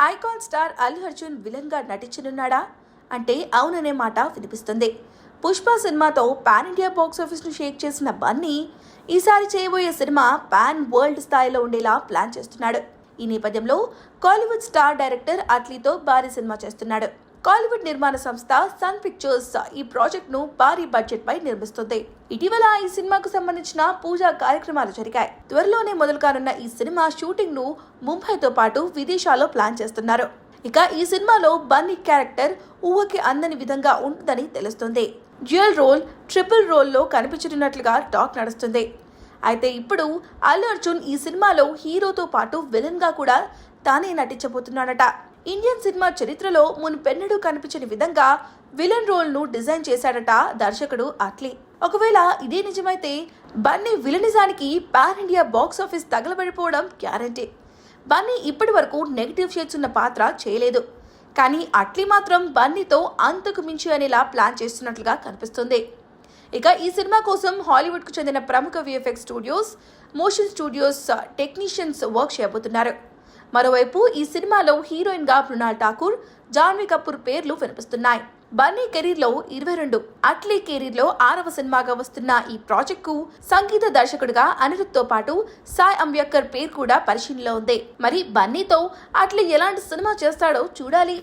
Icon star Allu Arjun villain గా నటించనున్నాడా అంటే అవుననే మాట వినిపిస్తుంది. పుష్ప సినిమాతో పాన్ ఇండియా బాక్స్ ఆఫీస్ ను షేక్ చేసిన బన్నీ ఈసారి చేయబోయే సినిమా పాన్ వరల్డ్ స్థాయిలో ఉండేలా ప్లాన్ చేస్తున్నాడు. ఈ నేపథ్యంలో కాలీవుడ్ స్టార్ డైరెక్టర్ అట్లీతో భారీ సినిమా చేస్తున్నాడు. కాలీవుడ్ నిర్మాణ సంస్థ సన్ పిక్చర్స్ ఈ ప్రాజెక్ట్ ను భారీ బడ్జెట్ పై నిర్మిస్తుంది. ఇటీవల ఈ సినిమాకు సంబంధించిన పూజా కార్యక్రమాలు జరిగాయి. త్వరలోనే మొదలు కానున్న ఈ సినిమా షూటింగ్ ను ముంబైతో పాటు విదేశాల్లో ప్లాన్ చేస్తున్నారు. ఇక ఈ సినిమాలో బన్నీ క్యారెక్టర్ ఊహకి అందని విధంగా ఉంటుందని తెలుస్తుంది. డ్యూయల్ రోల్, ట్రిపుల్ రోల్లో కనిపించనున్నట్లుగా టాక్ నడుస్తుంది. అయితే ఇప్పుడు అల్లు అర్జున్ ఈ సినిమాలో హీరోతో పాటు విలన్ గా కూడా తానే నటించబోతున్నాడట. ఇండియన్ సినిమా చరిత్రలో మునుపెన్నడూ కనిపించని విధంగా విలన్ రోల్ ను డిజైన్ చేశాడట దర్శకుడు అట్లీ. ఒకవేళ ఇదే నిజమైతే బన్నీ విలనిజానికి పాన్ ఇండియా బాక్స్ ఆఫీస్ తగలబడిపోవడం గ్యారంటీ. బన్నీ ఇప్పటి వరకు నెగిటివ్ షేడ్స్ ఉన్న పాత్ర చేయలేదు. కానీ అట్లీ మాత్రం బన్నీతో అంతకు మించి అనేలా ప్లాన్ చేస్తున్నట్లుగా కనిపిస్తుంది. ఇక ఈ సినిమా కోసం హాలీవుడ్కు చెందిన ప్రముఖ VFX studios, motion studios technicians work చేయబోతున్నారు. మరోవైపు ఈ సినిమాలో హీరోయిన్ గా మృణాల్ ఠాకూర్, జాన్వీ కపూర్ పేర్లు వినిపిస్తున్నాయి. బన్నీ కెరీర్ లో 22, అట్లీ కెరీర్ లో 6వ సినిమాగా వస్తున్న ఈ ప్రాజెక్ట్ కు సంగీత దర్శకుడిగా అనిరుద్ తో పాటు సాయ్ అంబేద్కర్ పేరు కూడా పరిశీలనలో ఉంది. మరి బన్నీతో అట్లీ ఎలాంటి సినిమా చేస్తాడో చూడాలి.